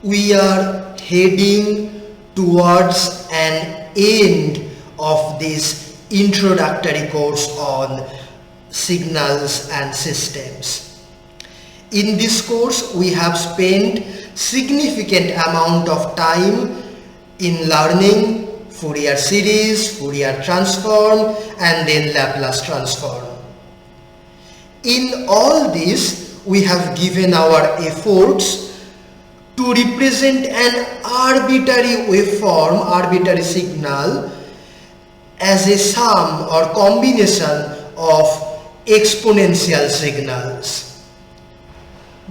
we are heading towards an end of this introductory course on signals and systems. In this course, we have spent significant amount of time in learning Fourier series, Fourier transform, and then Laplace transform. In all this, we have given our efforts to represent an arbitrary waveform, arbitrary signal, as a sum or combination of exponential signals.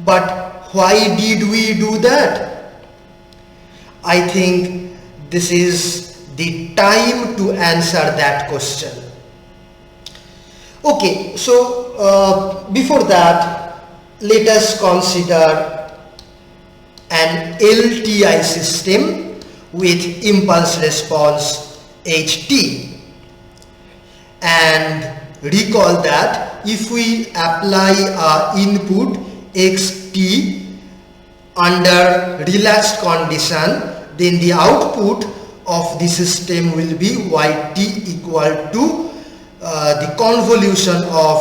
But why did we do that? I think this is the time to answer that question. Okay, so before that, let us consider an LTI system with impulse response ht, and recall that if we apply our input xt under relaxed condition, then the output of the system will be yt equal to the convolution of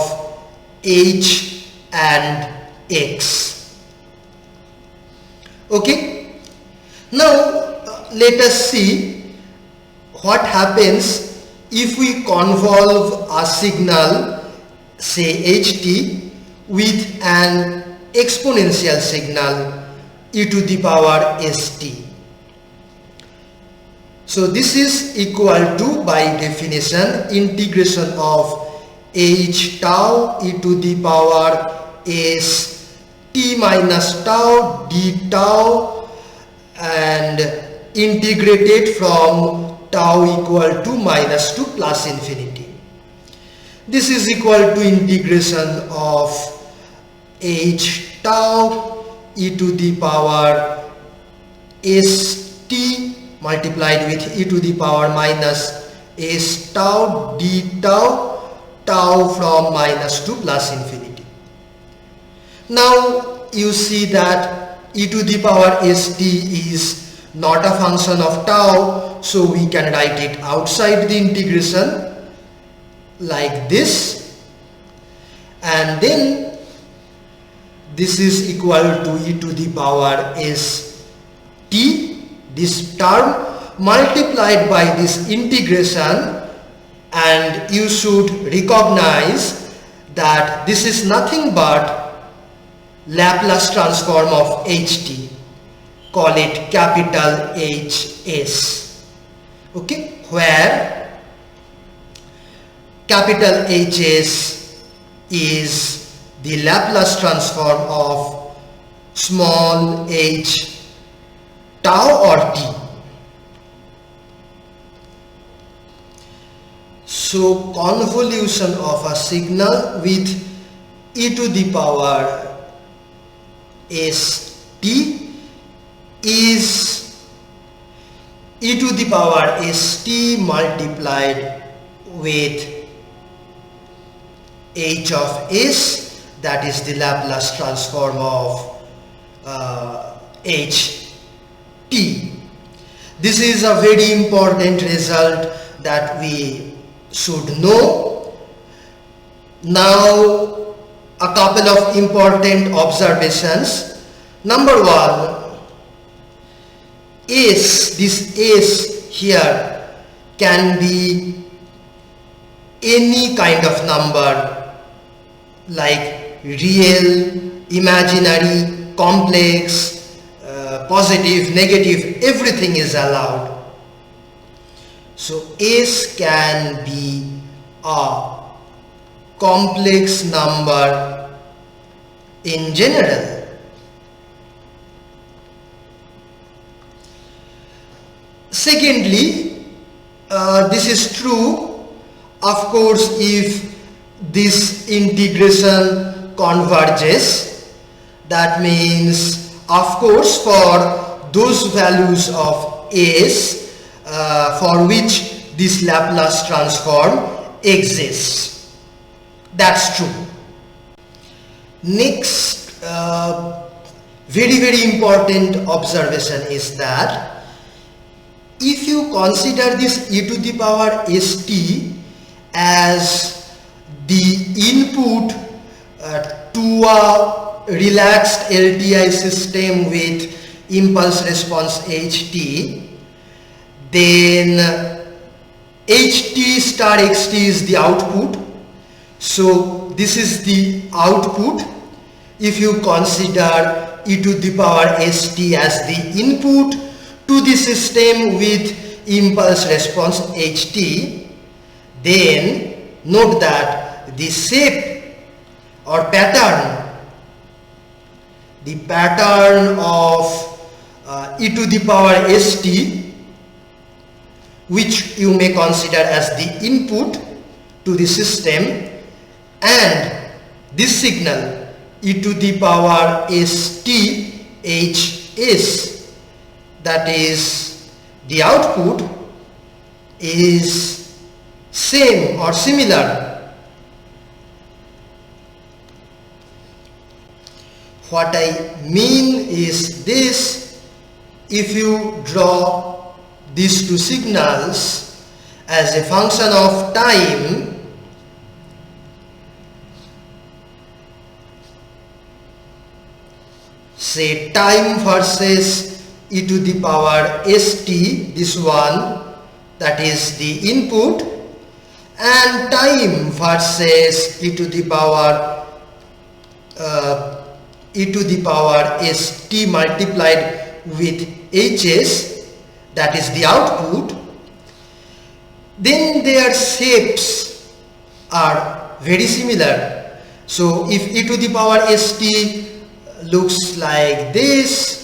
h and x. Okay, now let us see what happens if we convolve a signal, say ht, with an exponential signal e to the power st. So this is equal to, by definition, integration of h tau e to the power s t minus tau d tau, and integrated from tau equal to minus to plus infinity. This is equal to integration of h tau e to the power st multiplied with e to the power minus s tau d tau, tau from minus to plus infinity. Now you see that e to the power st is not a function of tau, so we can write it outside the integration like this, and then this is equal to e to the power st, this term multiplied by this integration, and you should recognize that this is nothing but Laplace transform of ht, call it capital Hs, okay, where capital Hs is the Laplace transform of small h tau or t. So convolution of a signal with e to the power st is e to the power st multiplied with h of s, that is the Laplace transform of ht. This is a very important result that we should know. Now, a couple of important observations. Number one, this s here can be any kind of number, like real, imaginary, complex, positive, negative, everything is allowed. So s can be a complex number in general. Secondly, this is true, of course, if this integration converges. That means, of course, for those values of s for which this Laplace transform exists. That's true. Next, very important observation is that if you consider this e to the power st as the input to a relaxed LTI system with impulse response ht, then ht star xt is the output. So this is the output if you consider e to the power st as the input to the system with impulse response ht. Then note that the shape or pattern, the pattern of e to the power st, which you may consider as the input to the system, and this signal e to the power st hs, that is the output, is same or similar. What I mean is this: if you draw these two signals as a function of time, say time versus e to the power st, this one, that is the input, and time versus e to the power st multiplied with hs, that is the output, then their shapes are very similar. So if e to the power st looks like this,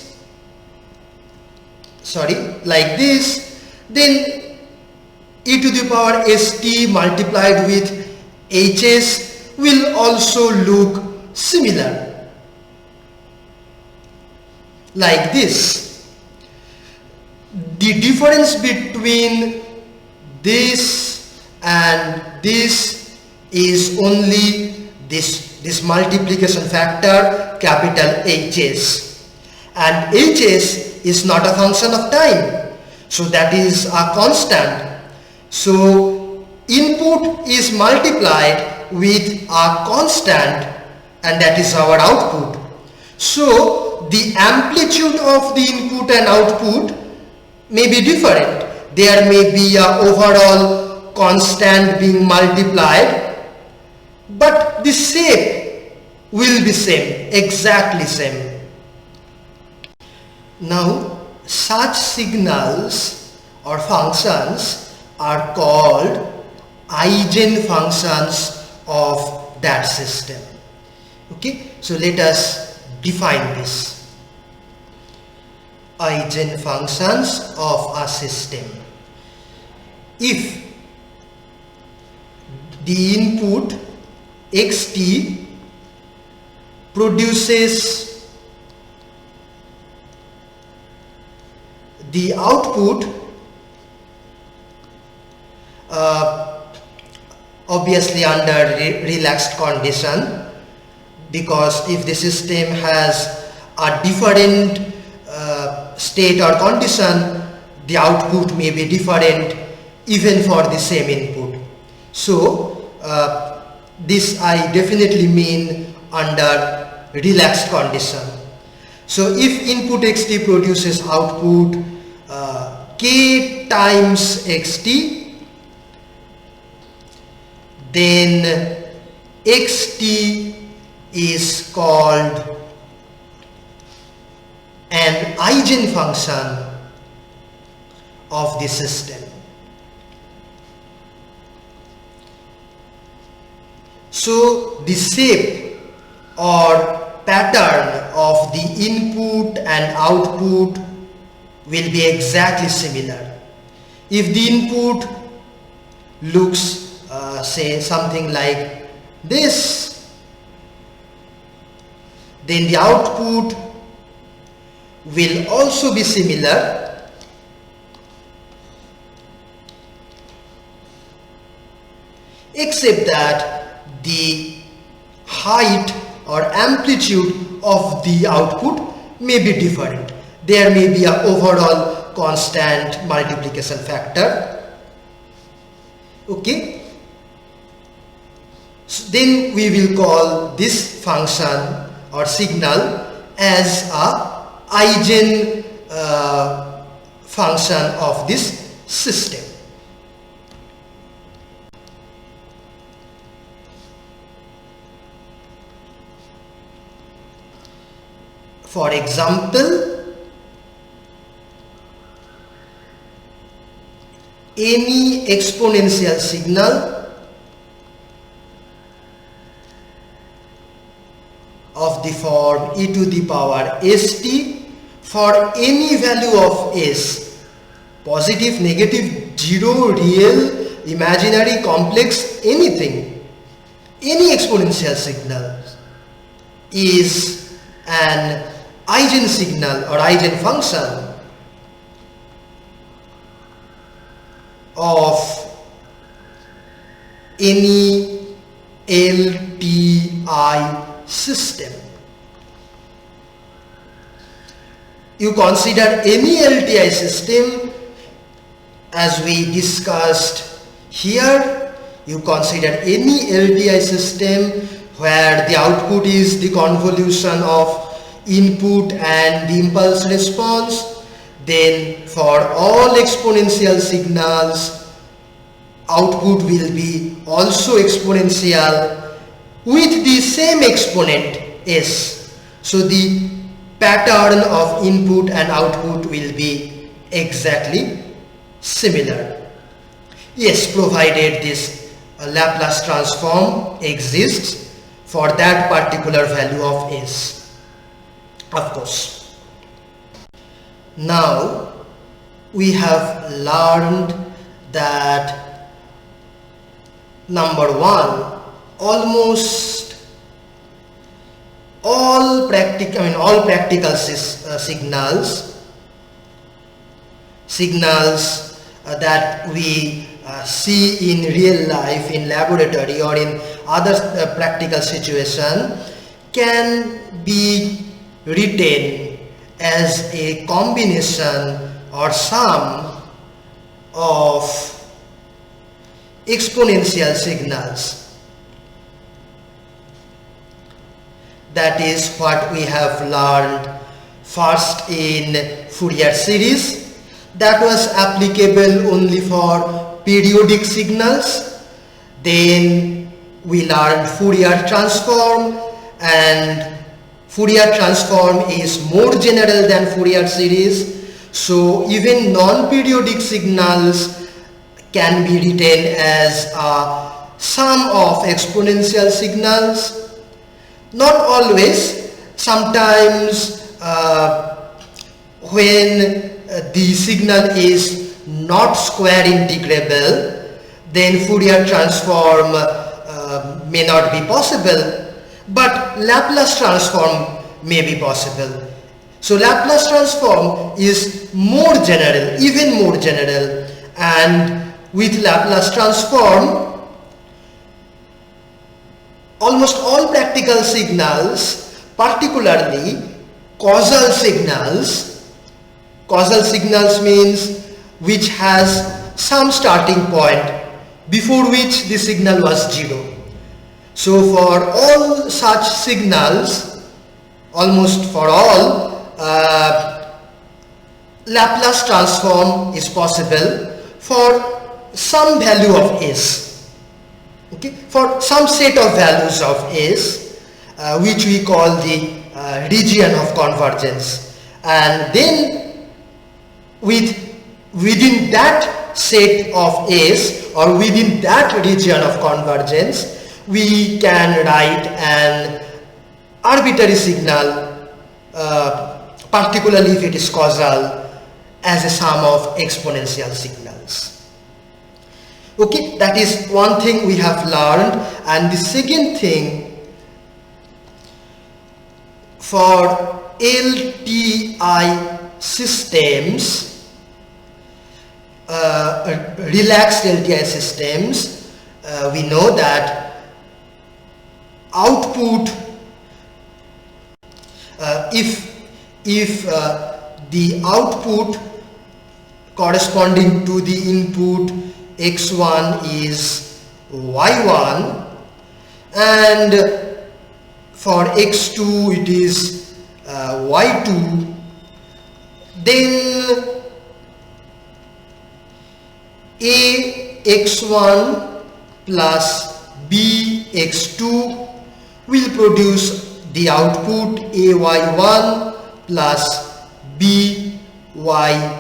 then e to the power st multiplied with hs will also look similar, like this. The difference between this and this is only this multiplication factor, capital Hs, and Hs is not a function of time, so that is a constant. So input is multiplied with a constant, and that is our output. So the amplitude of the input and output may be different. There may be a overall constant being multiplied, but the shape will be same, exactly same. Now such signals or functions are called eigenfunctions of that system. Okay, so let us define this. Eigenfunctions of a system. If the input xt produces the output, obviously under relaxed condition, because if the system has a different state or condition, the output may be different even for the same input. So this I definitely mean under relaxed condition. So if input xt produces output k times xt, then xt is called an eigenfunction of the system. So the shape or pattern of the input and output will be exactly similar. If the input looks say something like this, then the output will also be similar, except that the height or amplitude of the output may be different. There may be an overall constant multiplication factor. Okay. So then we will call this function or signal as a Eigen function of this system. For example, any exponential signal of the form e to the power st for any value of s, positive, negative, zero, real, imaginary, complex, anything, any exponential signal is an Eigen signal or Eigen function of any LTI system. You consider any LTI system as we discussed here. You consider any LTI system where the output is the convolution of input and the impulse response. Then for all exponential signals, output will be also exponential with the same exponent s. So the pattern of input and output will be exactly similar. Yes, provided this Laplace transform exists for that particular value of s, of course. Now we have learned that number one, almost all practical signals that we see in real life, in laboratory or in other practical situation, can be written as a combination or sum of exponential signals. That is what we have learned first in Fourier series. That was applicable only for periodic signals. Then we learned Fourier transform, and Fourier transform is more general than Fourier series. So even non-periodic signals can be written as a sum of exponential signals. Not always. Sometimes when the signal is not square integrable, then Fourier transform may not be possible, but Laplace transform may be possible. So Laplace transform is more general, even more general, and with Laplace transform, almost all practical signals, particularly causal signals means which has some starting point before which the signal was zero. So for all such signals, almost for all, Laplace transform is possible for some value of s. Okay, for some set of values of s, which we call the region of convergence, and then within that set of s or within that region of convergence, we can write an arbitrary signal, particularly if it is causal, as a sum of exponential signals. Okay, that is one thing we have learned. And the second thing, for LTI systems, relaxed LTI systems, we know that output, if if the output corresponding to the input x1 is y1 and for x2 it is y2, then a x1 plus b x2 will produce the output a y1 plus b y2.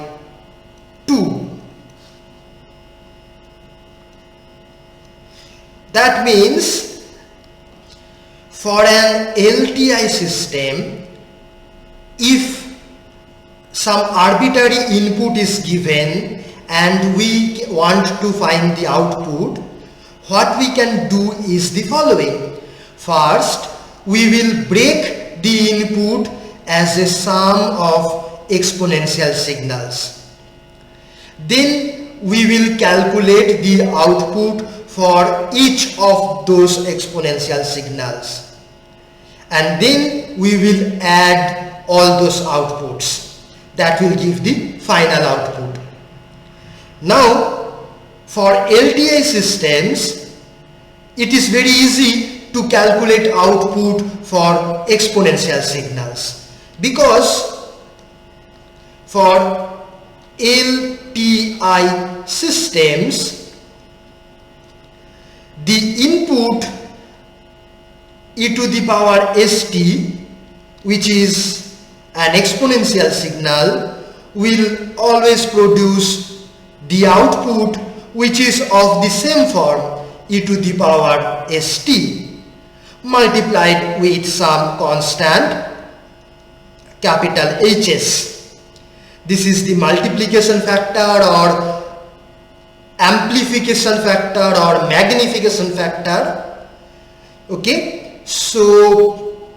That means for an LTI system, if some arbitrary input is given and we want to find the output, what we can do is the following. First, we will break the input as a sum of exponential signals. Then we will calculate the output for each of those exponential signals. And then we will add all those outputs. That will give the final output. Now, for LTI systems, it is very easy to calculate output for exponential signals, because for LTI systems, the input e to the power st, which is an exponential signal, will always produce the output which is of the same form, e to the power st, multiplied with some constant capital Hs. This is the multiplication factor or amplification factor or magnification factor. Okay, so,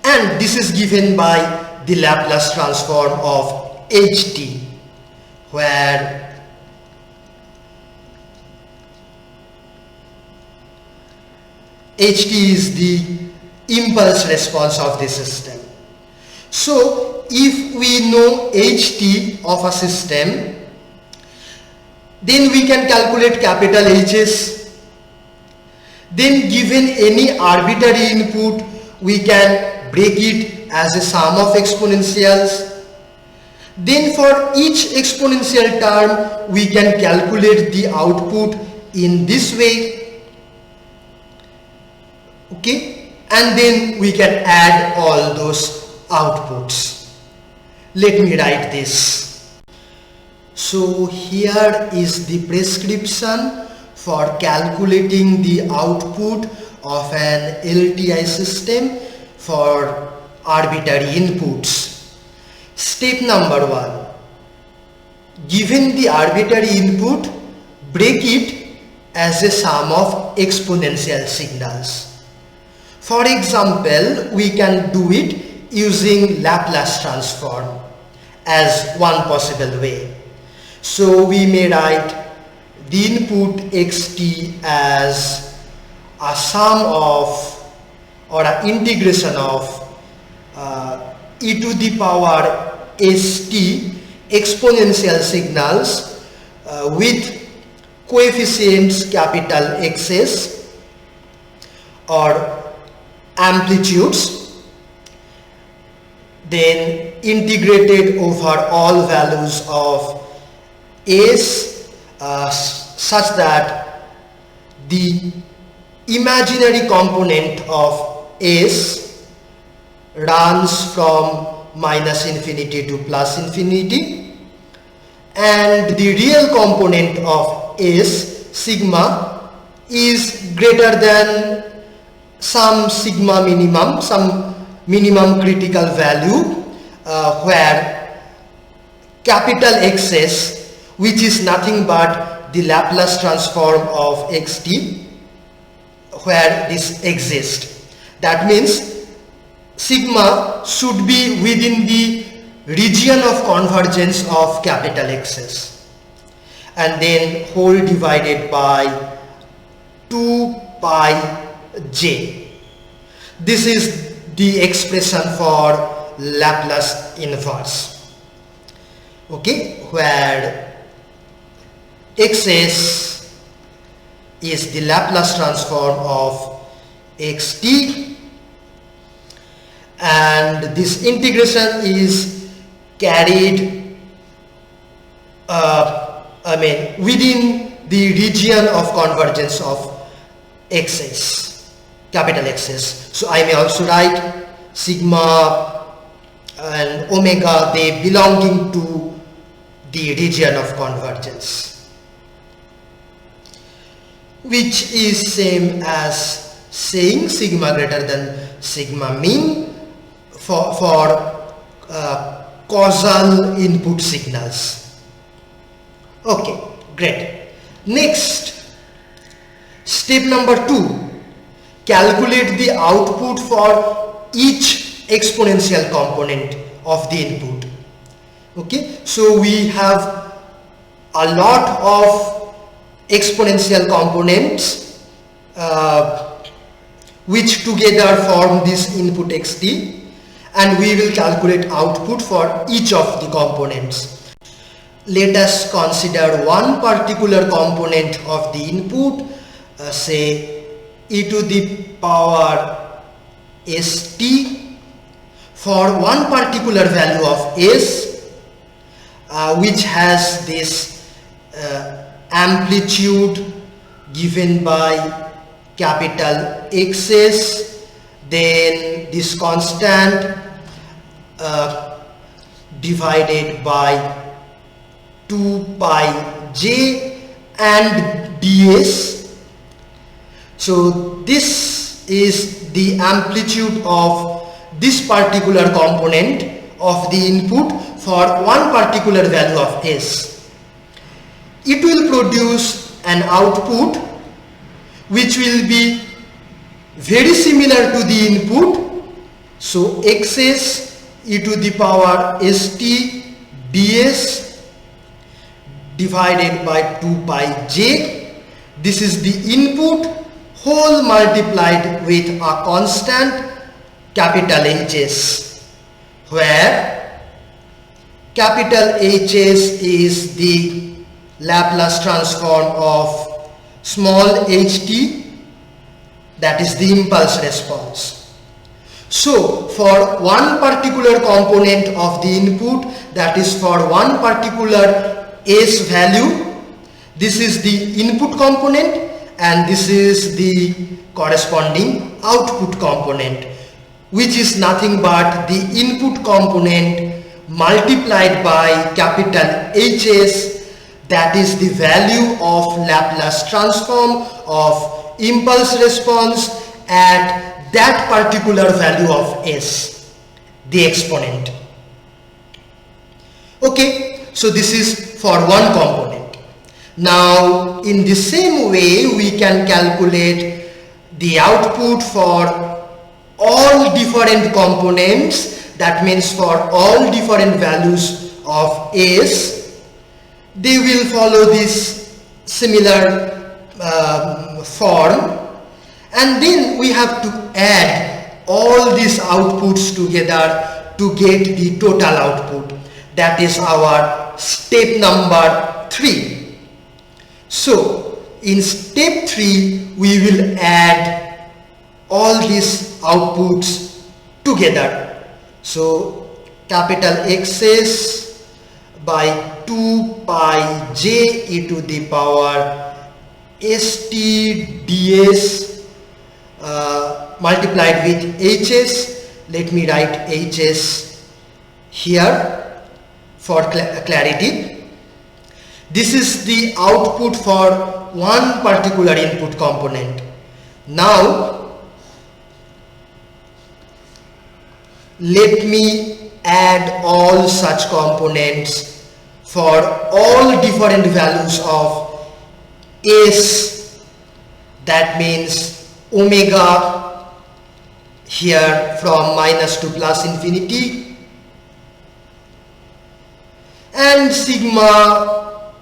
and this is given by the Laplace transform of Ht, where Ht is the impulse response of the system. So, if we know Ht of a system, then we can calculate capital Hs. Then given any arbitrary input, we can break it as a sum of exponentials. Then for each exponential term, we can calculate the output in this way. Okay, and then we can add all those outputs. Let me write this. So here is the prescription for calculating the output of an LTI system for arbitrary inputs. Step number 1. Given the arbitrary input, break it as a sum of exponential signals. For example, we can do it using Laplace transform as one possible way. So we may write the input xt as a sum of or an integration of e to the power st exponential signals with coefficients capital Xs or amplitudes, then integrated over all values of s such that the imaginary component of s runs from minus infinity to plus infinity, and the real component of s, sigma, is greater than some sigma minimum, some minimum critical value where capital Xs, which is nothing but the Laplace transform of xt, where this exists. That means sigma should be within the region of convergence of capital Xs, and then whole divided by 2 pi j. This is the expression for Laplace inverse, okay, where xs is the Laplace transform of xt, and this integration is carried within the region of convergence of xs, capital Xs. So I may also write sigma and omega, they belonging to the region of convergence, which is same as saying sigma greater than sigma mean for causal input signals. Okay, great. Next, step number 2, calculate the output for each exponential component of the input. Okay, so we have a lot of exponential components which together form this input xt, and we will calculate output for each of the components. Let us consider one particular component of the input, say e to the power st, for one particular value of s, which has this amplitude given by capital Xs, then this constant divided by 2 pi j and ds. So this is the amplitude of this particular component of the input for one particular value of s. It will produce an output which will be very similar to the input. So xs e to the power st ds divided by 2 pi j. This is the input whole multiplied with a constant capital Hs, where capital Hs is the Laplace transform of small ht, that is the impulse response. So for one particular component of the input, that is for one particular s value, this is the input component and this is the corresponding output component, which is nothing but the input component multiplied by capital Hs, that is the value of Laplace transform of impulse response at that particular value of s, the exponent. Okay, so this is for one component. Now in the same way we can calculate the output for all different components, that means for all different values of s. They will follow this similar form, and then we have to add all these outputs together to get the total output. That is our step number 3. So in step 3 we will add all these outputs together. So capital Xs by 2 pi j e to the power st ds multiplied with Hs. Let me write Hs here for clarity. This is the output for one particular input component. Now let me add all such components for all different values of s, that means omega here from minus to plus infinity, and sigma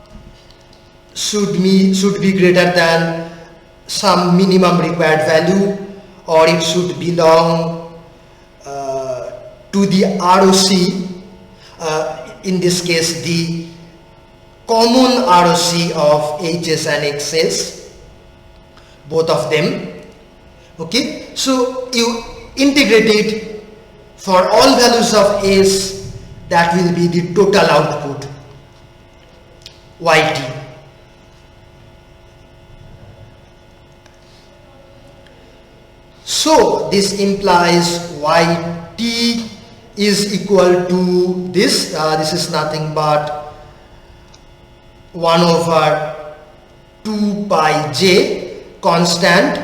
should be greater than some minimum required value, or it should belong to the ROC, in this case the common ROC of Hs and Xs, both of them. Okay, so you integrate it for all values of S, that will be the total output Yt. So this implies Yt is equal to this, this is nothing but 1 over 2 pi j constant.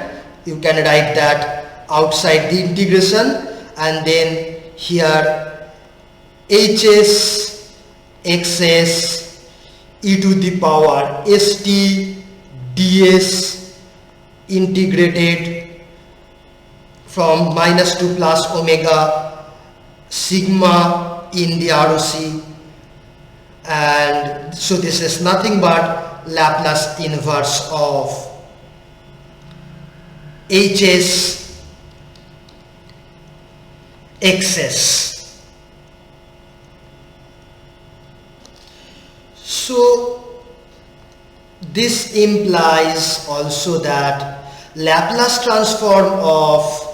You can write that outside the integration, and then here Hs, Xs, e to the power st ds integrated from minus to plus omega sigma in the ROC, and so this is nothing but Laplace inverse of Hs, Xs. So this implies also that Laplace transform of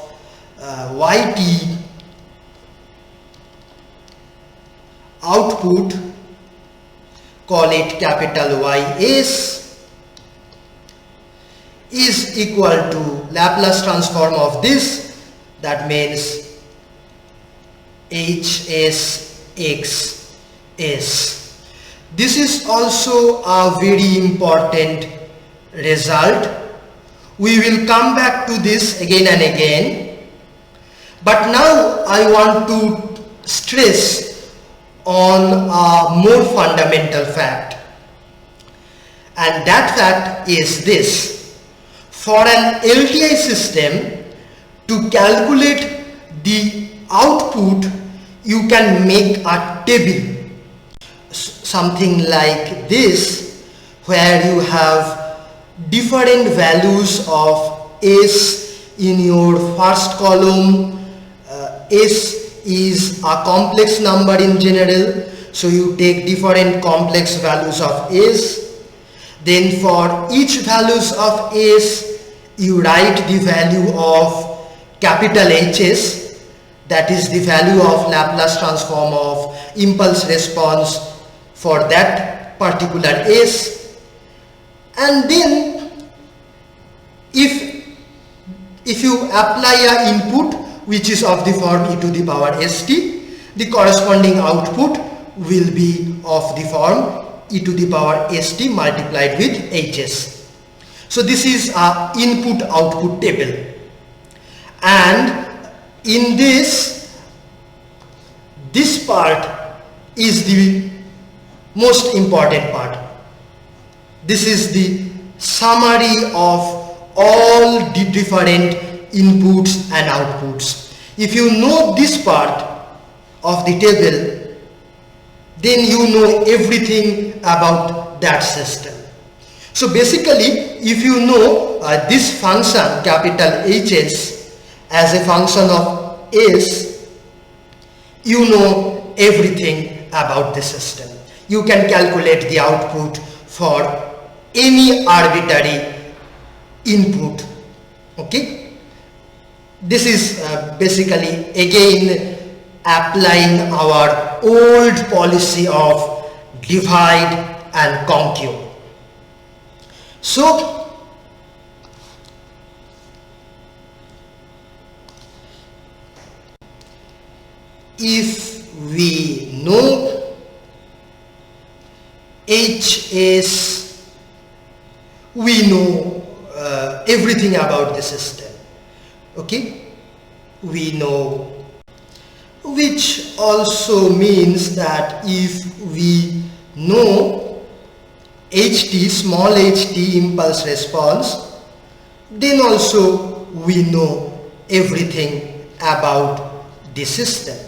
Yt output, call it capital Ys, is equal to Laplace transform of this, that means Hs. This is also a very important result. We will come back to this again and again, but now I want to stress on a more fundamental fact, and that fact is this: for an LTI system to calculate the output, you can make a table, something like this, where you have different values of S in your first column. S is a complex number in general, so you take different complex values of S. Then for each values of S, you write the value of capital Hs, that is the value of Laplace transform of impulse response for that particular S. And then if you apply a input which is of the form e to the power st, the corresponding output will be of the form e to the power st multiplied with Hs. So this is a input output table, and in this part is the most important part. This is the summary of all the different inputs and outputs. If you know this part of the table, then you know everything about that system. So basically, if you know this function capital Hs as a function of S, you know everything about the system. You can calculate the output for any arbitrary input. Okay, this is basically again applying our old policy of divide and conquer. So if we know Hs, we know everything about the system. Okay, we know, which also means that if we know ht, small ht impulse response, then also we know everything about the system,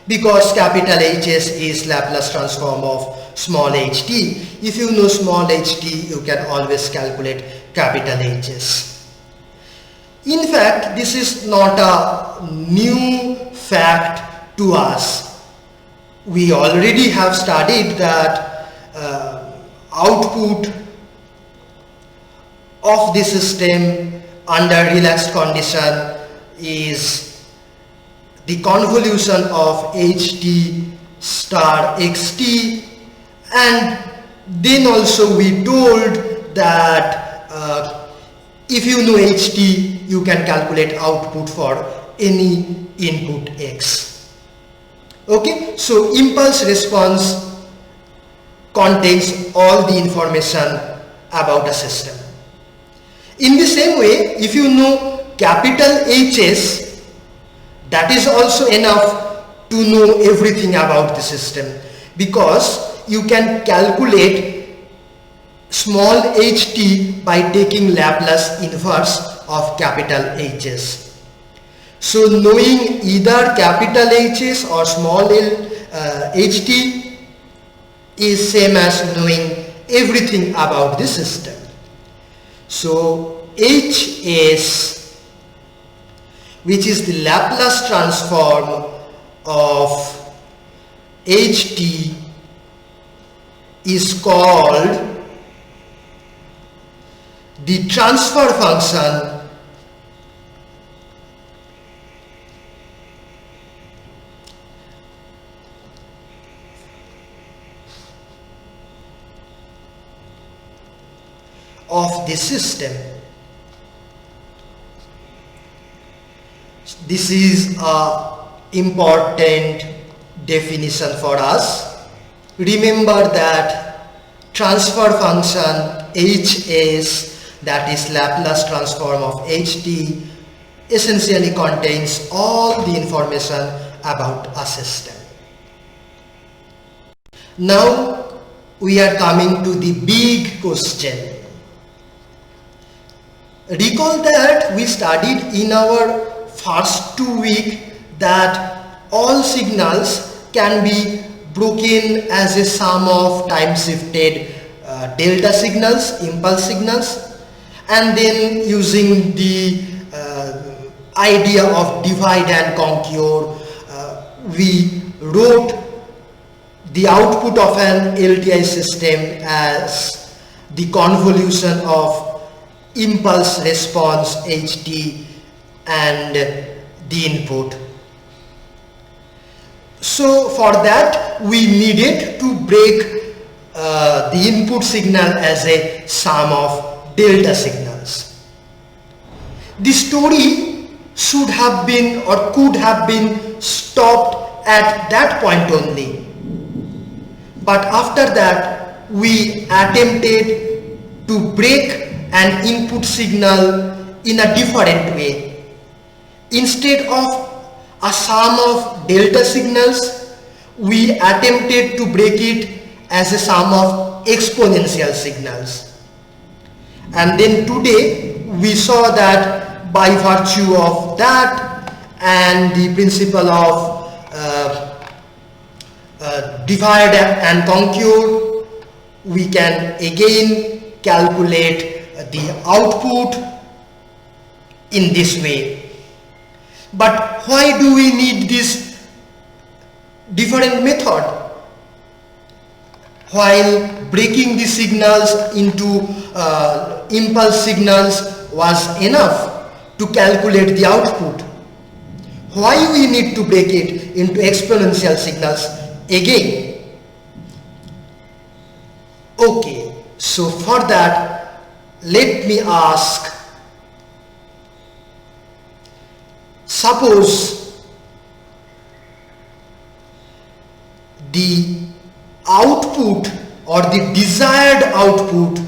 because capital Hs is Laplace transform of small ht. If you know small ht, you can always calculate capital Hs. In fact, this is not a new fact to us. We already have studied that output of the system under relaxed condition is the convolution of ht star xt, and then also we told that if you know ht, you can calculate output for any input x. Okay, so impulse response contains all the information about a system. In the same way, if you know capital Hs, that is also enough to know everything about the system, because you can calculate small ht by taking Laplace inverse of capital Hs. So knowing either capital Hs or small ht is same as knowing everything about the system. So Hs, which is the Laplace transform of ht, is called the transfer function of the system. This is an important definition for us. Remember that transfer function Hs, that is Laplace transform of ht, essentially contains all the information about a system. Now we are coming to the big question. Recall that we studied in our first 2 weeks that all signals can be broken as a sum of time shifted delta signals, impulse signals, and then using the idea of divide and conquer, we wrote the output of an LTI system as the convolution of impulse response ht and the input. So for that we needed to break the input signal as a sum of delta signals. The story should have been or could have been stopped at that point only, but after that we attempted to break an input signal in a different way. Instead of a sum of delta signals, we attempted to break it as a sum of exponential signals. And then today we saw that by virtue of that and the principle of divide and conquer, we can again calculate the output in this way. But why do we need this different method? While breaking the signals into impulse signals was enough to calculate the output, why we need to break it into exponential signals again? Okay, so for that let me ask, suppose the output or the desired output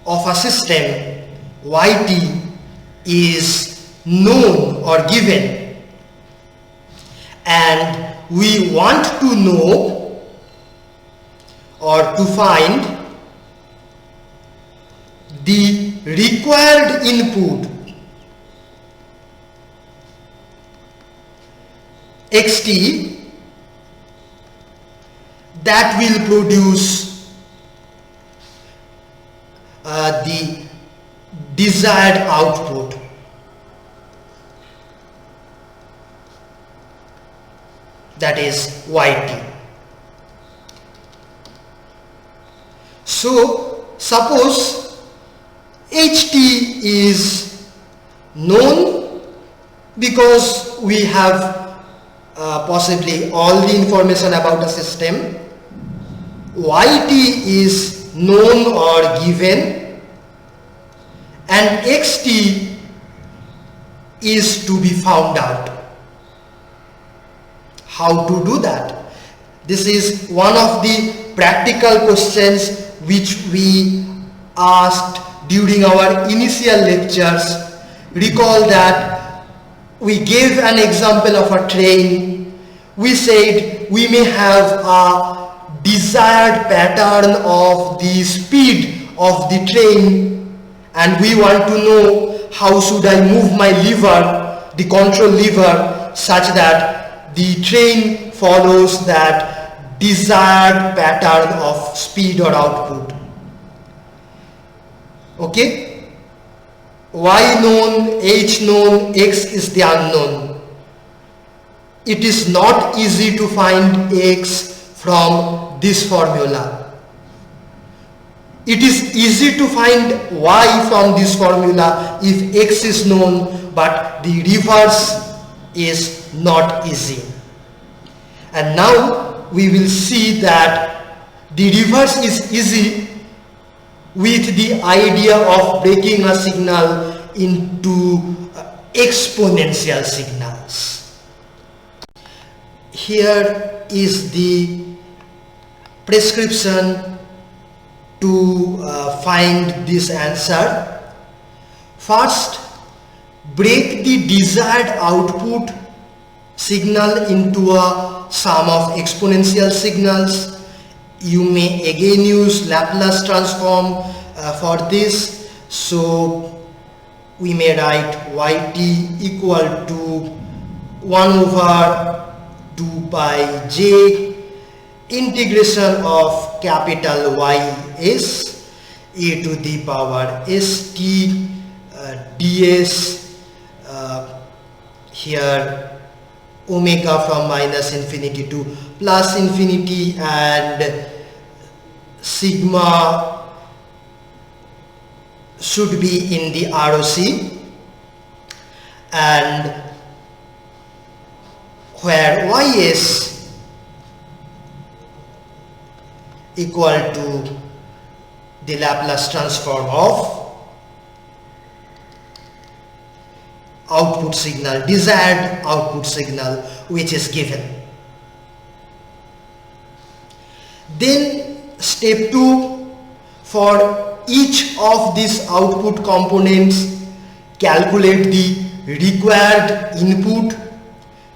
of a system yt is known or given, and we want to know or to find the required input xt that will produce the desired output. that is yt. So suppose ht is known because we have possibly all the information about the system. Yt is known or given, and xt is to be found out. How to do that? This is one of the practical questions which we asked during our initial lectures. Recall that we gave an example of a train. We said we may have a desired pattern of the speed of the train, and we want to know how should I move my lever, the control lever, such that the train follows that desired pattern of speed or output. Okay? Y known, H known, X is the unknown. It is not easy to find X from this formula. It is easy to find Y from this formula if X is known, but the reverse is not easy. And now we will see that the reverse is easy with the idea of breaking a signal into exponential signals. Here is the prescription to find this answer. First, break the desired output signal into a sum of exponential signals. You may again use Laplace transform for this. So we may write yt equal to 1 over 2 pi j integration of capital Y s e to the power st ds, here omega from minus infinity to plus infinity, and sigma should be in the ROC, and where Ys equal to the Laplace transform of output signal, desired output signal, which is given. Then step 2, for each of these output components, calculate the required input.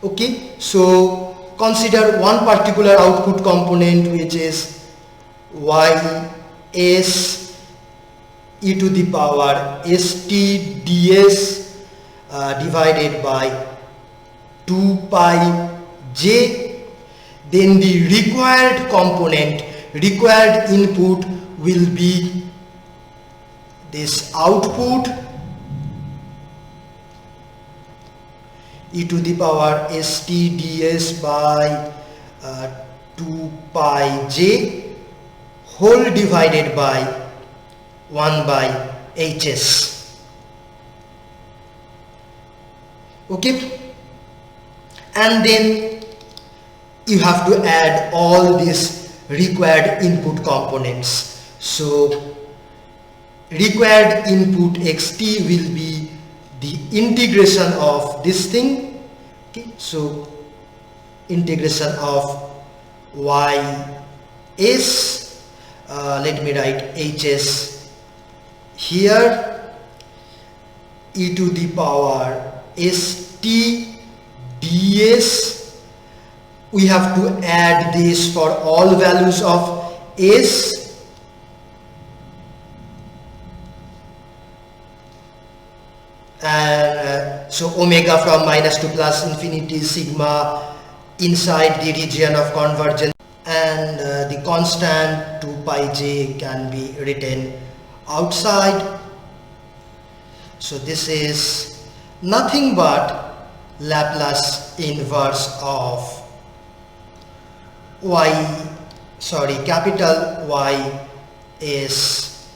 Okay, so consider one particular output component, which is Ys e to the power st ds divided by 2 pi j. Then the required component, required input will be this output e to the power st ds by 2 pi j whole divided by 1 by hs. Okay, and then you have to add all these required input components. So required input xt will be the integration of this thing. Okay, so integration of y s, let me write hs here, e to the power st ds. We have to add this for all values of s, and so omega from minus to plus infinity, sigma inside the region of convergence, and the constant 2 pi j can be written outside. So this is nothing but Laplace inverse of capital Y S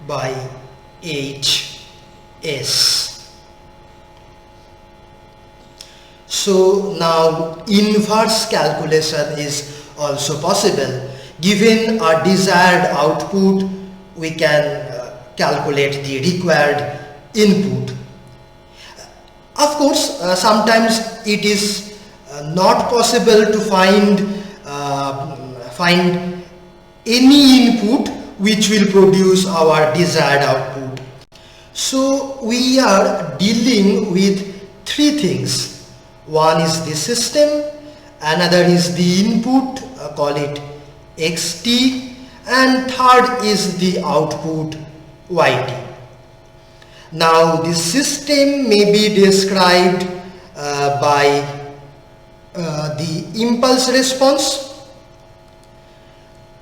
by H S. So now inverse calculation is also possible. Given a desired output, we can calculate the required input. Of course, sometimes it is not possible to find any input which will produce our desired output. So we are dealing with three things. One is the system, another is the input, call it xt, and third is the output yt. Now the system may be described by the impulse response,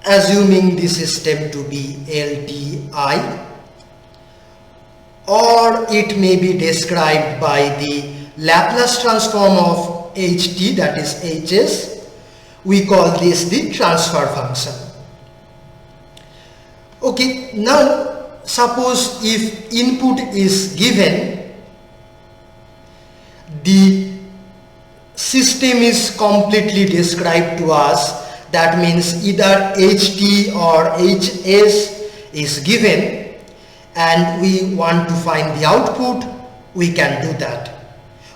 assuming the system to be LTI, or it may be described by the Laplace transform of ht, that is hs. We call this the transfer function. Okay, now suppose if input is given, the system is completely described to us. That means either ht or hs is given and we want to find the output, we can do that.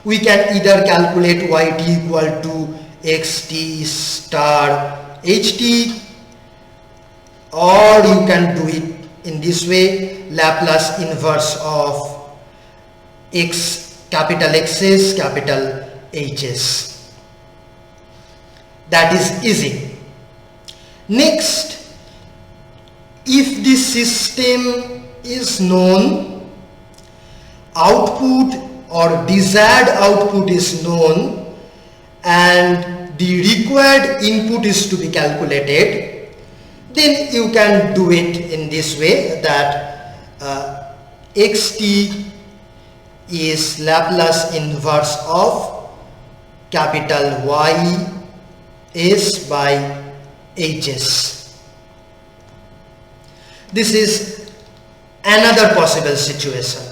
We can either calculate yt equal to xt star ht, or you can do it in this way, Laplace inverse of capital Xs capital Hs. That is easy. Next, if the system is known, output or desired output is known, and the required input is to be calculated, then you can do it in this way, that xt is Laplace inverse of capital Y S by Hs. This is another possible situation.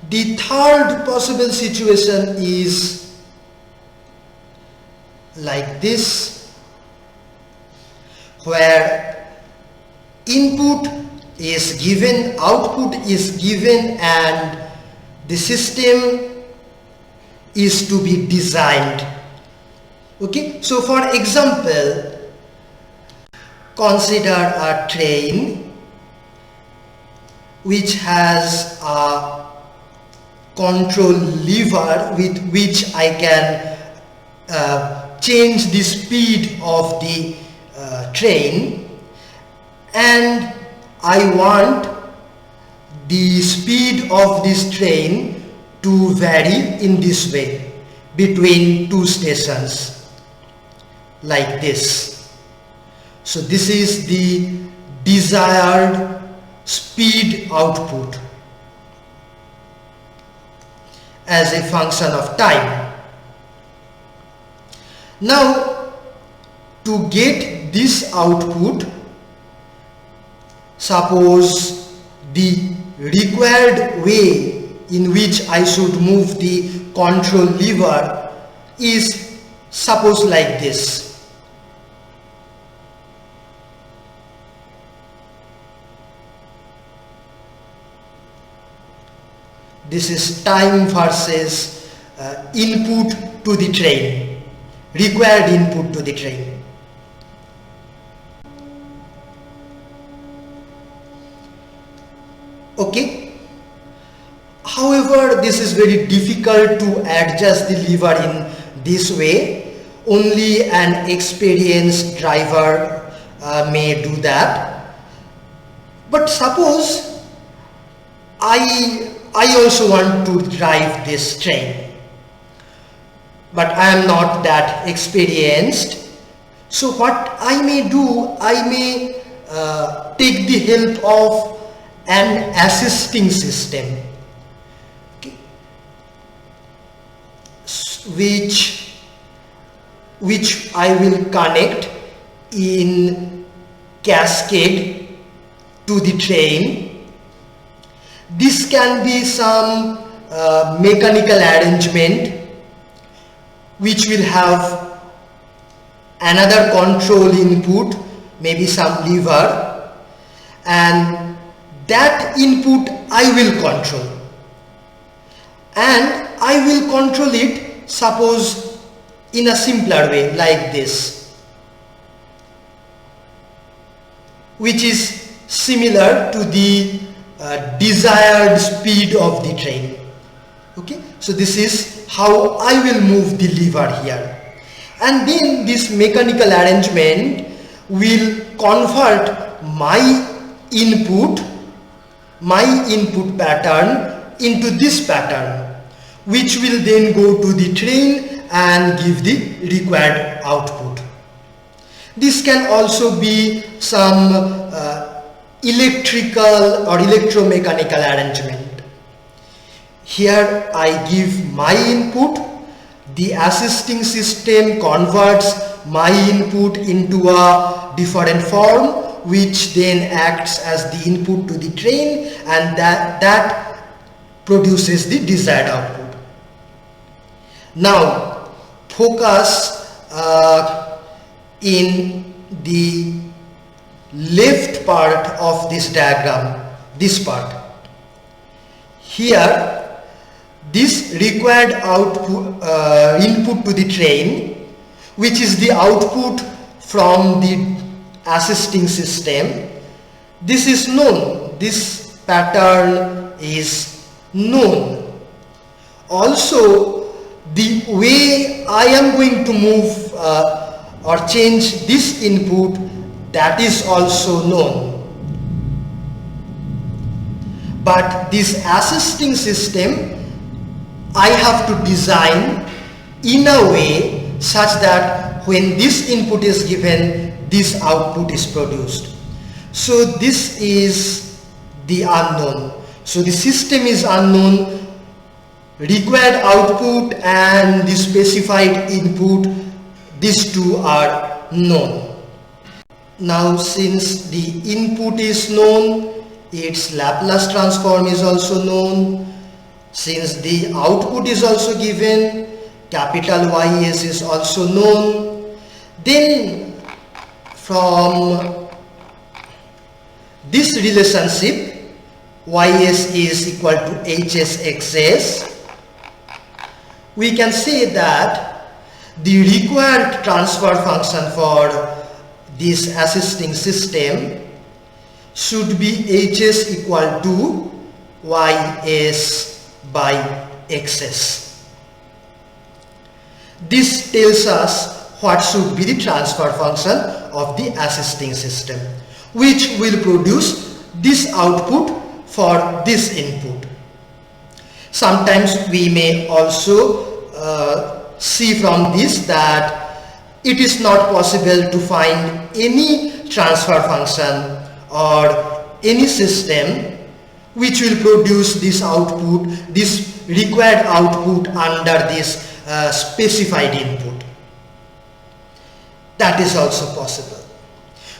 The third possible situation is like this, where input is given, output is given, and the system is to be designed. Okay, so for example, consider a train which has a control lever with which I can change the speed of the train, and I want the speed of this train to vary in this way between two stations, like this. So this is the desired speed output as a function of time. Now, to get this output, suppose the required way in which I should move the control lever is suppose like this. This is time versus input to the train, required input to the train. Okay. However, this is very difficult to adjust the lever in this way. Only an experienced driver may do that. But suppose I also want to drive this train, but I am not that experienced. So what I may do, I may take the help of an assisting system. Okay. which I will connect in cascade to the train. This can be some mechanical arrangement which will have another control input, maybe some lever, and that input I will control, and I will control it, suppose in a simpler way like this, which is similar to the desired speed of the train. Okay, so this is how I will move the lever here, and then this mechanical arrangement will convert my input pattern into this pattern, which will then go to the train and give the required output. This can also be some electrical or electromechanical arrangement. Here I give my input, the assisting system converts my input into a different form, which then acts as the input to the train, and that produces the desired output. Now focus in the left part of this diagram, this part. Here this required output input to the train, which is the output from the assisting system, this is known, this pattern is known. Also the way I am going to move or change this input, that is also known. But this assisting system I have to design in a way such that when this input is given, this output is produced. So this is the unknown. So the system is unknown, required output and the specified input, these two are known. Now since the input is known, its Laplace transform is also known. Since the output is also given, capital Ys is also known, then from this relationship, Ys is equal to Hs we can say that the required transfer function for this assisting system should be Hs equal to Ys by Xs. This tells us what should be the transfer function of the assisting system, which will produce this output for this input. Sometimes we may also see from this that it is not possible to find any transfer function or any system which will produce this output, this required output under this specified input. That is also possible.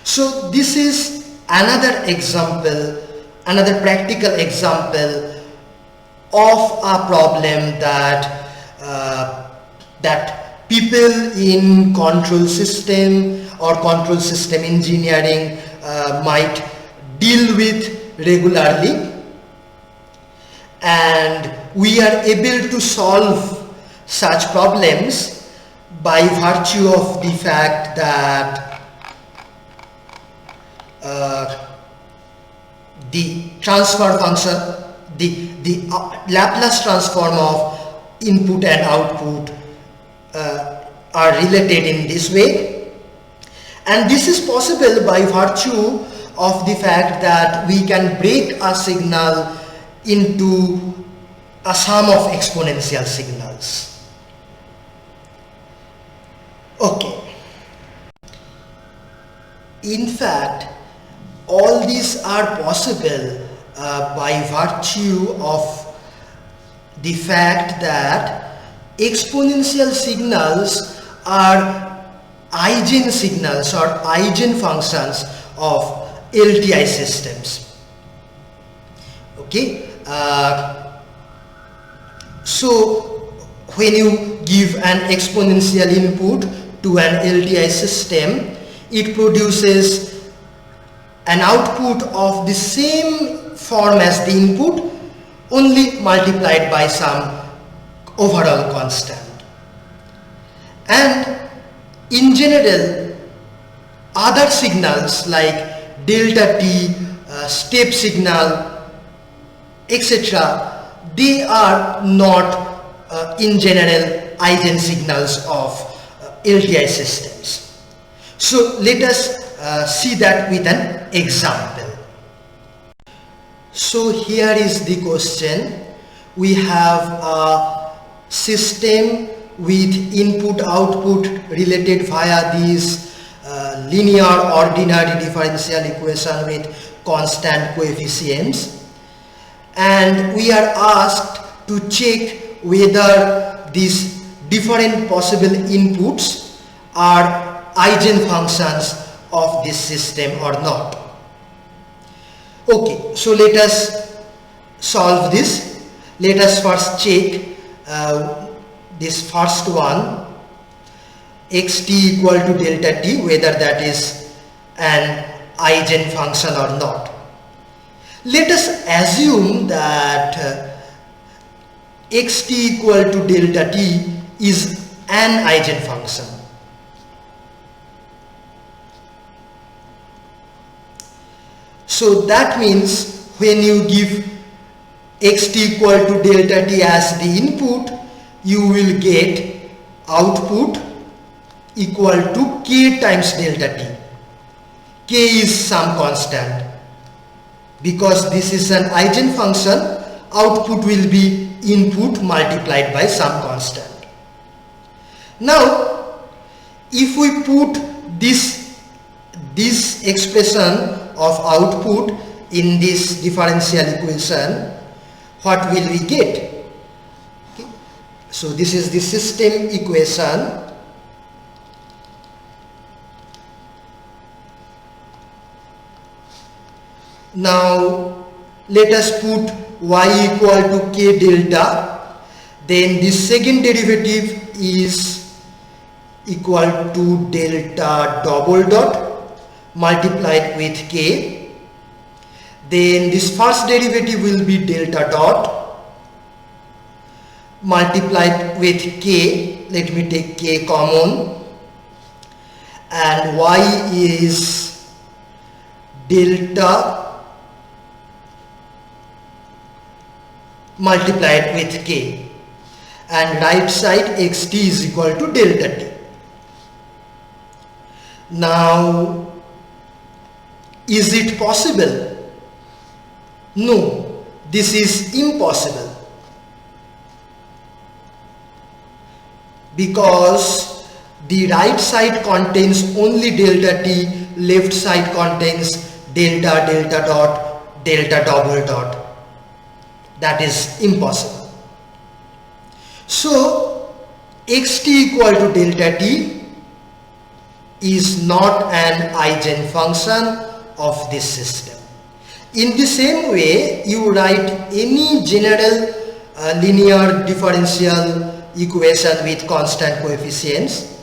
So this is another example, another practical example of a problem that that people in control system or control system engineering might deal with regularly, and we are able to solve such problems by virtue of the fact that the transfer function, the Laplace transform of input and output are related in this way, and this is possible by virtue of the fact that we can break a signal into a sum of exponential signals. Okay. In fact, all these are possible by virtue of the fact that exponential signals are Eigen signals or Eigen functions of LTI systems. Okay, so when you give an exponential input to an LTI system, it produces an output of the same form as the input, only multiplied by some overall constant. And in general, other signals like delta t, step signal, etc., they are not in general Eigen signals of LTI systems. So let us see that with an example. So here is the question. We have a system with input output related via these linear ordinary differential equation with constant coefficients, and we are asked to check whether these different possible inputs are Eigen functions of this system or not. Okay, so let us solve this. Let us first check this first one, xt equal to delta t, whether that is an Eigen function or not. Let us assume that xt equal to delta t is an Eigen function. So that means when you give xt equal to delta t as the input, you will get output equal to k times delta t. K is some constant. Because this is an Eigen function, output will be input multiplied by some constant. Now, if we put this expression of output in this differential equation, what will we get? Okay. So this is the system equation. Now let us put y equal to k delta, then the second derivative is equal to delta double dot multiplied with k, then this first derivative will be delta dot multiplied with k, let me take k common, and y is delta multiplied with k, and right side xt is equal to delta t. Now, is it possible? No, this is impossible, because the right side contains only delta t, left side contains delta, delta dot, delta double dot. That is impossible. So xt equal to delta t is not an Eigen function of this system. In the same way, you write any general linear differential equation with constant coefficients.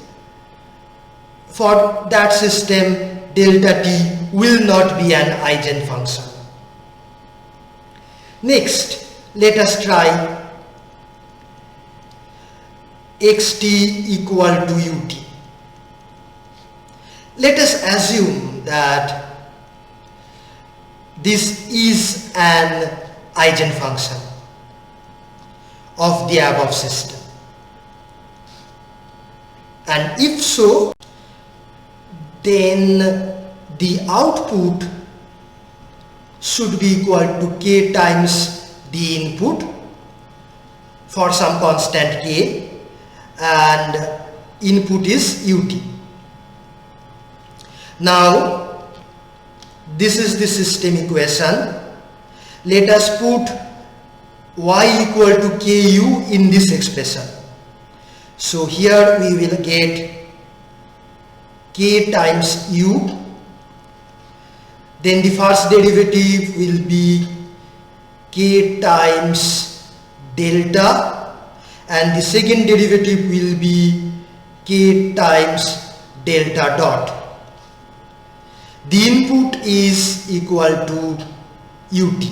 For that system, delta t will not be an Eigen function. Next, let us try xt equal to ut. Let us assume that this is an Eigen function of the above system, and if so, then the output should be equal to k times the input for some constant k, and input is ut. Now this is the system equation. Let us put y equal to ku in this expression. So here we will get k times u. Then the first derivative will be k times delta, and the second derivative will be k times delta dot. The input is equal to ut.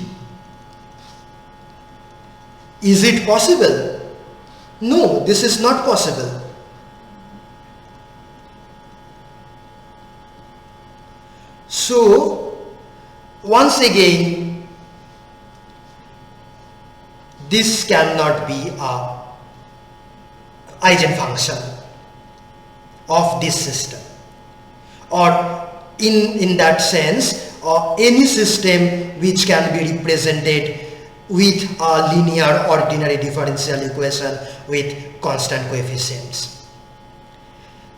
Is it possible? No, this is not possible. So, once again, this cannot be a eigenfunction of this system, or in that sense, or any system which can be represented with a linear ordinary differential equation with constant coefficients.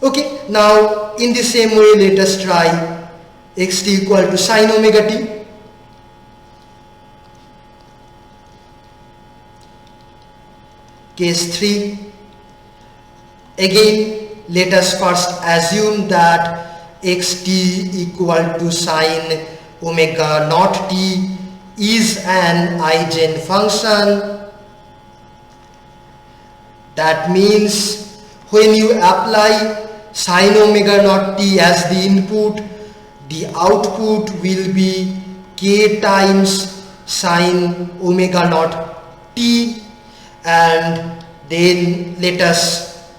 Okay, now in the same way, let us try xt equal to sine omega t. Case 3. Again, let us first assume that xt equal to sine omega naught t is an eigenfunction. That means when you apply sine omega naught t as the input, the output will be k times sine omega naught t, and then let us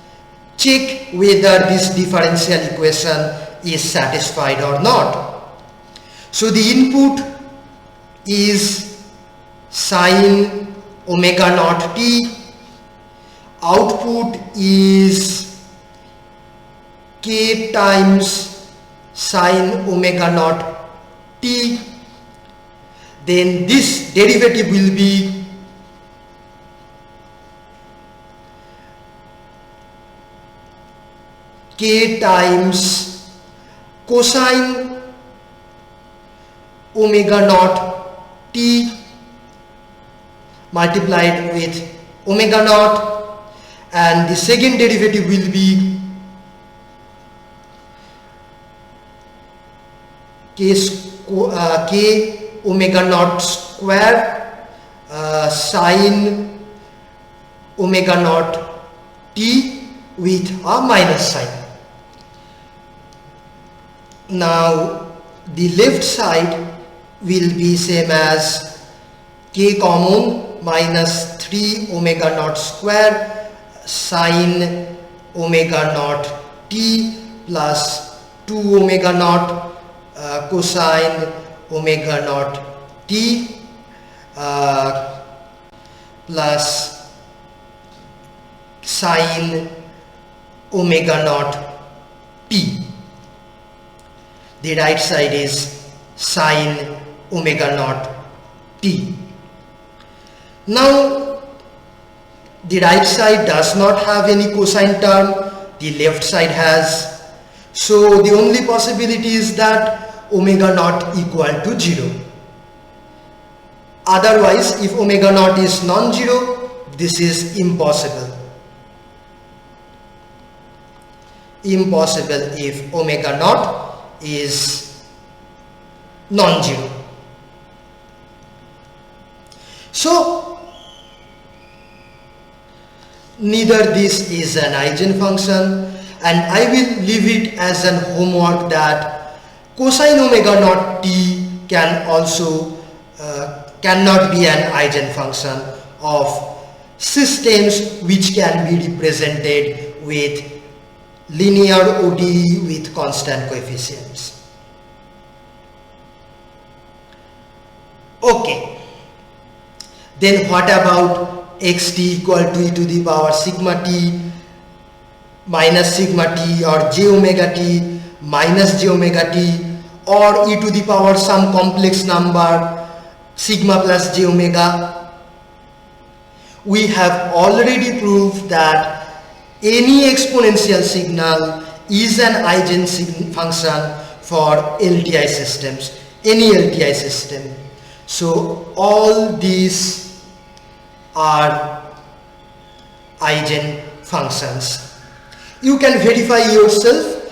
check whether this differential equation is satisfied or not. So the input is sine omega naught t, output is k times sine omega naught t, then this derivative will be k times cosine omega naught t multiplied with omega naught, and the second derivative will be k omega naught square sine omega naught t with a minus sign. Now the left side will be same as k common minus 3 omega naught square sine omega naught t plus 2 omega naught cosine omega naught t plus sine omega naught t. The right side is sine omega naught t. Now the right side does not have any cosine term, the left side has. So the only possibility is that omega naught equal to 0. Otherwise, if omega naught is non-zero, this is impossible. Impossible if omega naught is non-zero. So neither this is an eigenfunction, and I will leave it as an homework that cosine omega naught t can also cannot be an eigenfunction of systems which can be represented with linear ODE with constant coefficients. Okay, then what about xt equal to e to the power sigma t minus sigma t, or j omega t minus j omega t, or e to the power some complex number sigma plus j omega? We have already proved that any exponential signal is an eigenfunction for LTI systems, any LTI system. So all these are eigenfunctions functions. You can verify yourself.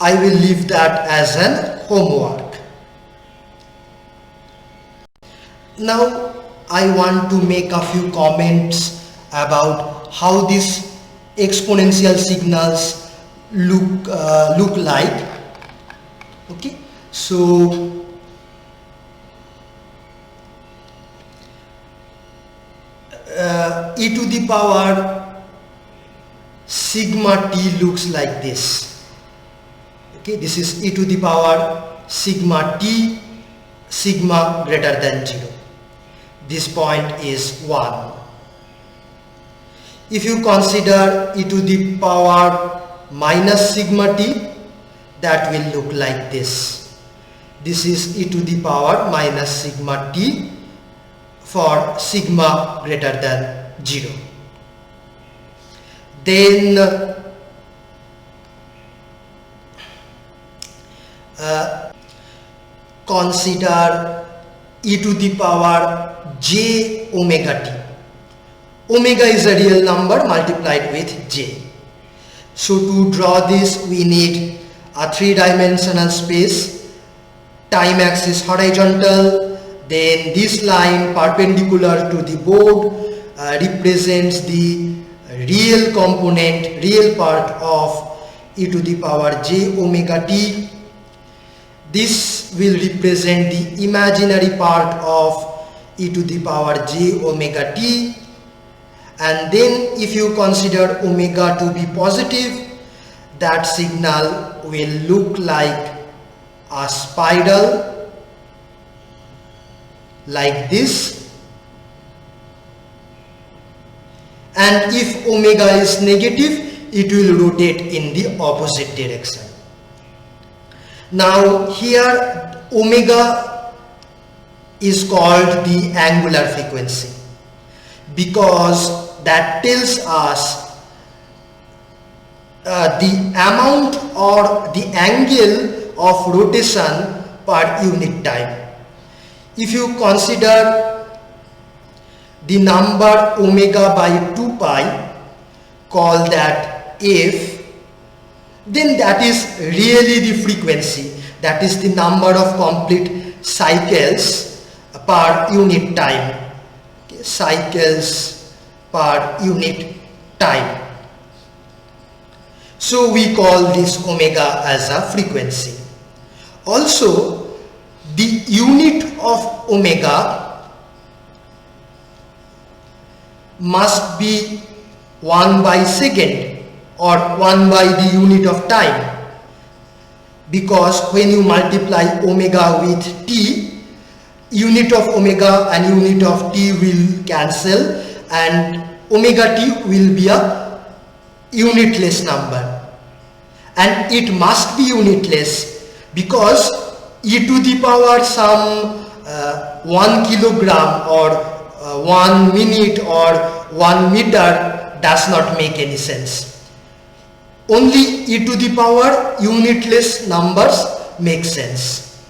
I will leave that as an homework. Now I want to make a few comments about how these exponential signals look like. Okay, so e to the power sigma t looks like this. Okay, this is e to the power sigma t, sigma greater than 0. This point is 1. If you consider e to the power minus sigma t, that will look like this. This is e to the power minus sigma t for sigma greater than 0. Then consider e to the power j omega t. Omega is a real number multiplied with j. So to draw this, we need a 3-dimensional space, time axis horizontal, then this line perpendicular to the board represents the real component, real part of e to the power j omega t. This will represent the imaginary part of e to the power j omega t. And then if you consider omega to be positive, that signal will look like a spiral like this. And if omega is negative, it will rotate in the opposite direction. Now here omega is called the angular frequency because that tells us the amount or the angle of rotation per unit time. If you consider the number omega by 2 pi, call that f, then that is really the frequency, that is the number of complete cycles per unit time. Okay, cycles per unit time. So we call this omega as a frequency. Also, the unit of omega must be 1 by second or 1 by the unit of time, because when you multiply omega with t, unit of omega and unit of t will cancel and omega t will be a unitless number, and it must be unitless because e to the power some 1 kilogram or 1 minute or 1 meter does not make any sense. Only e to the power unitless numbers make sense.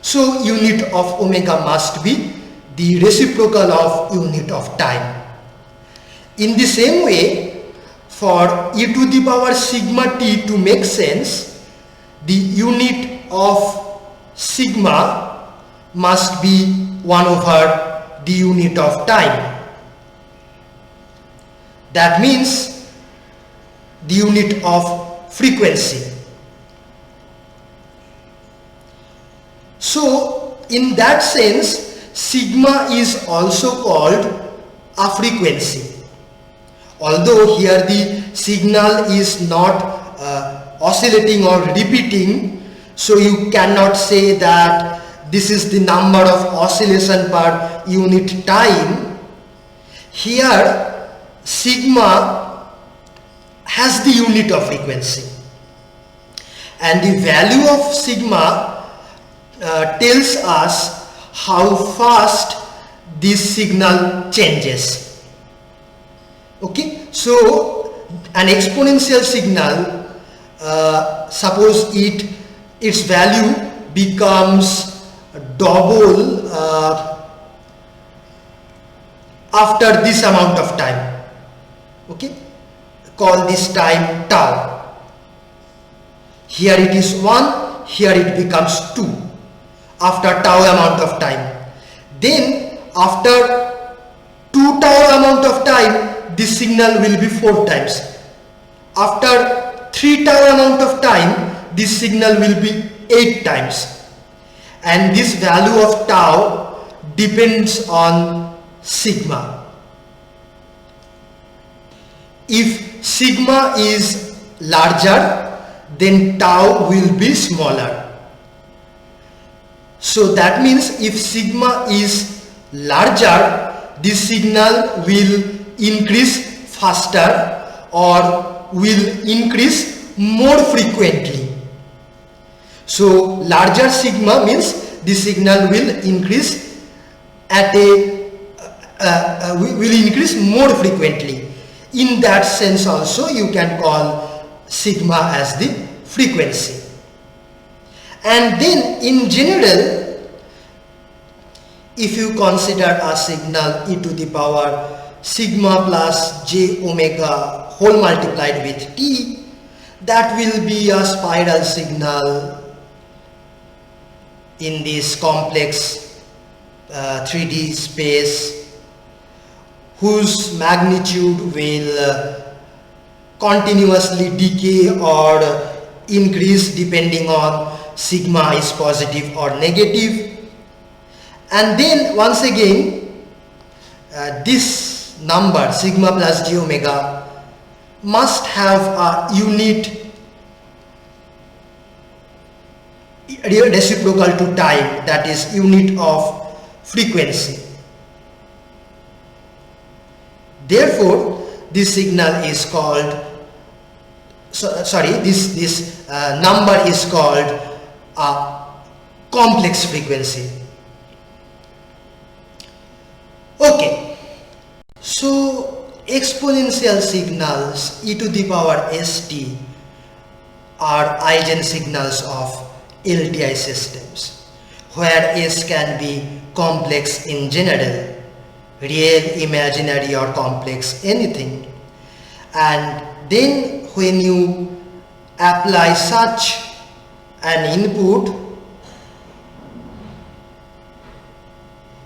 So unit of omega must be the reciprocal of unit of time. In the same way, for e to the power sigma t to make sense, the unit of sigma must be 1 over the unit of time. That means the unit of frequency. So in that sense, sigma is also called a frequency. Although here the signal is not oscillating or repeating, so you cannot say that this is the number of oscillation per unit time. Here sigma has the unit of frequency, and the value of sigma tells us how fast this signal changes. Okay, so an exponential signal, suppose its value becomes double after this amount of time. Okay, call this time tau. Here it is 1, here it becomes 2 after tau amount of time. Then after 2 tau amount of time, this signal will be 4 times. After 3 tau amount of time, this signal will be 8 times. And this value of tau depends on sigma. If sigma is larger, then tau will be smaller. So that means if sigma is larger, this signal will increase faster or will increase more frequently. So larger sigma means the signal will increase at will increase more frequently. In that sense also you can call sigma as the frequency. And then in general, if you consider a signal e to the power sigma plus j omega whole multiplied with t, that will be a spiral signal in this complex 3D space, whose magnitude will continuously decay or increase depending on sigma is positive or negative. And then once again this number sigma plus j omega must have a unit reciprocal to time, that is unit of frequency. Therefore this signal is called this number is called a complex frequency. Okay, so exponential signals e to the power st are Eigen signals of LTI systems, where S can be complex in general, real, imaginary or complex, anything. And then when you apply such an input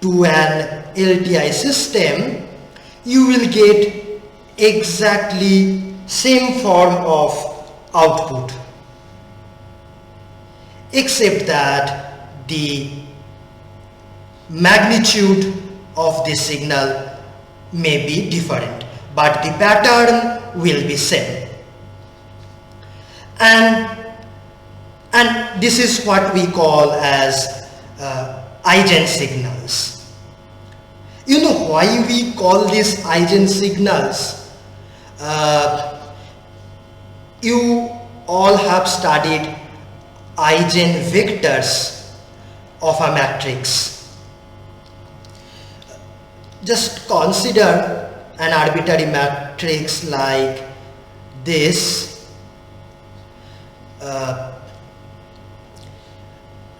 to an LTI system, you will get exactly same form of output, except that the magnitude of the signal may be different, but the pattern will be same. And this is what we call as Eigen signals. You know why we call these Eigen signals? You all have studied eigenvectors of a matrix. Just consider an arbitrary matrix like this,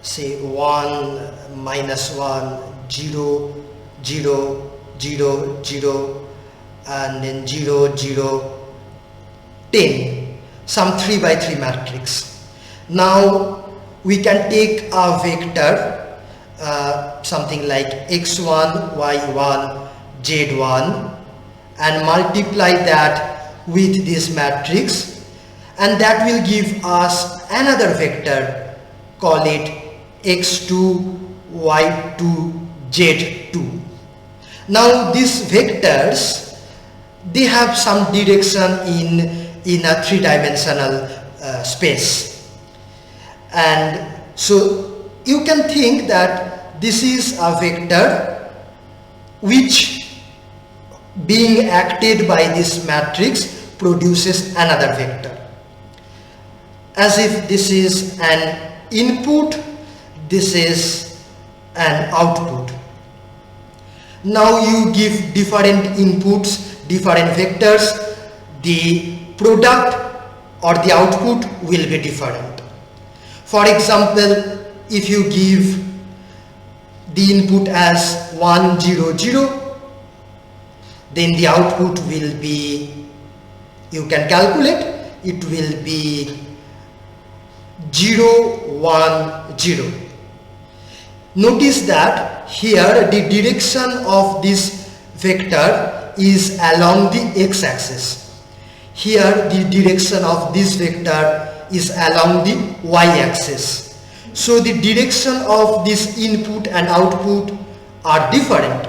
say 1, minus 1, 0, 0, 0, 0, and then 0, 0, 10, some 3 by 3 matrix. Now we can take a vector something like x1, y1, z1 and multiply that with this matrix, and that will give us another vector, call it x2, y2, z2. Now these vectors, they have some direction in a three-dimensional space, and so you can think that this is a vector which, being acted by this matrix, produces another vector, as if this is an input, this is an output. Now you give different inputs, different vectors, the product or the output will be different. For example, if you give the input as 1, 0, 0, then the output will be you can calculate, it will be 0, 1, 0. Notice that here the direction of this vector is along the x-axis. Here the direction of this vector is along the y-axis. So the direction of this input and output are different.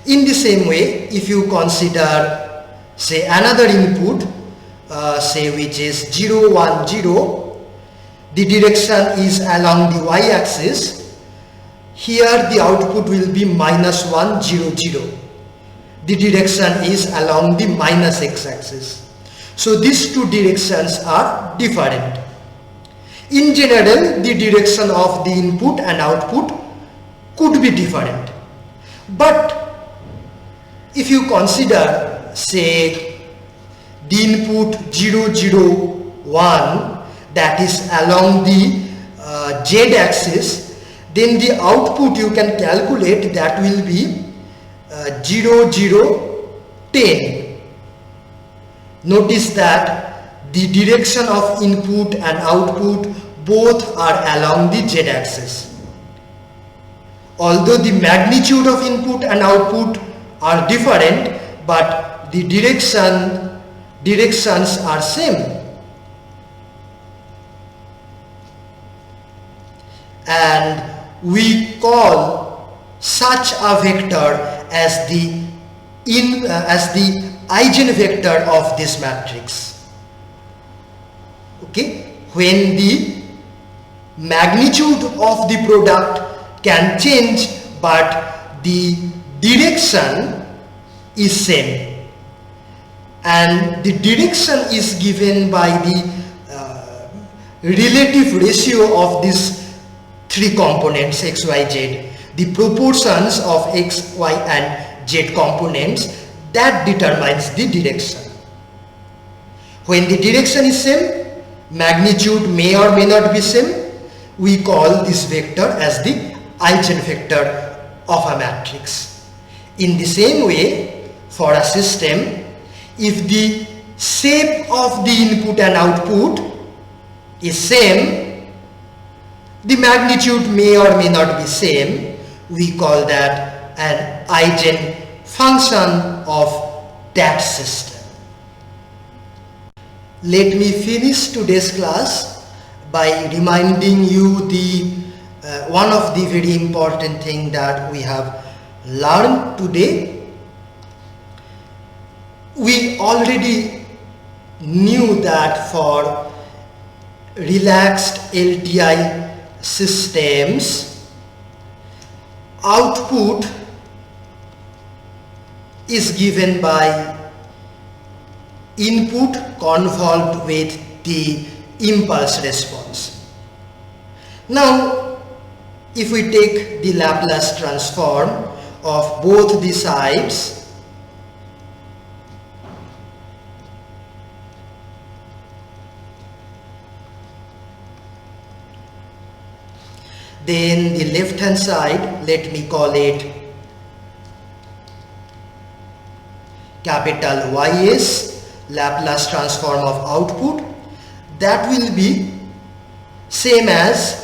In the same way, if you consider say another input, say which is 0, 1, 0, the direction is along the y-axis. Here the output will be minus 1, 0, 0. The direction is along the minus x-axis. So these two directions are different. In general, the direction of the input and output could be different. But if you consider say the input 0, 0, 1, that is along the z-axis, then the output you can calculate that will be 0, 0, 10. Notice that the direction of input and output both are along the z-axis. Although the magnitude of input and output are different, but the directions are same. And we call such a vector as the eigenvector of this matrix. Okay, when the magnitude of the product can change but the direction is same, and the direction is given by the relative ratio of these three components x, y, z, the proportions of x, y and z components, that determines the direction. When the direction is same, magnitude may or may not be same, we call this vector as the eigenvector of a matrix. In the same way, for a system, if the shape of the input and output is same, the magnitude may or may not be same, we call that an eigenfunction of that system. Let me finish today's class by reminding you the one of the very important thing that we have learned today. We already knew that for relaxed LTI systems, output is given by input convolved with the impulse response. Now, if we take the Laplace transform of both the sides, then the left hand side, let me call it capital YS, Laplace transform of output, that will be same as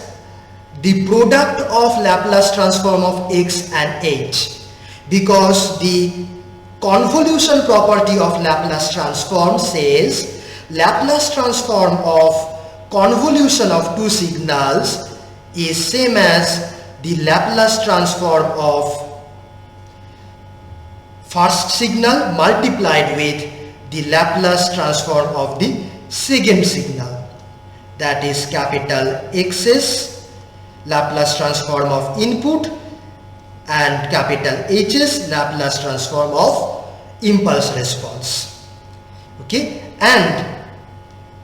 the product of Laplace transform of x and h, because the convolution property of Laplace transform says Laplace transform of convolution of two signals is same as the Laplace transform of first signal multiplied with the Laplace transform of the second signal, that is capital X's Laplace transform of input and capital H's Laplace transform of impulse response. Okay, and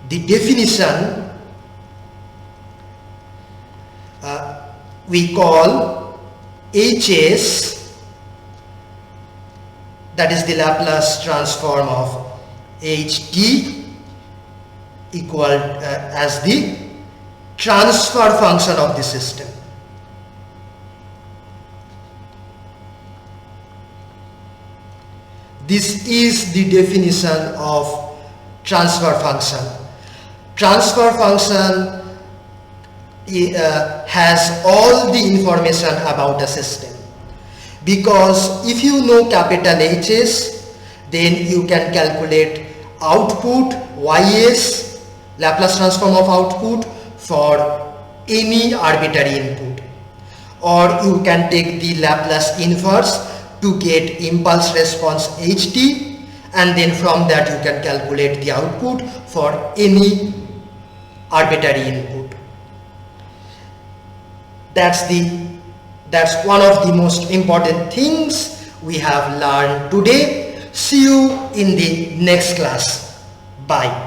the definition we call H's, that is the Laplace transform of Ht, equal as the transfer function of the system. This is the definition of transfer function. Transfer function has all the information about a system, because if you know capital H's, then you can calculate output Ys, Laplace transform of output, for any arbitrary input, or you can take the Laplace inverse to get impulse response Ht, and then from that you can calculate the output for any arbitrary input. That's one of the most important things we have learned today. See you in the next class. Bye.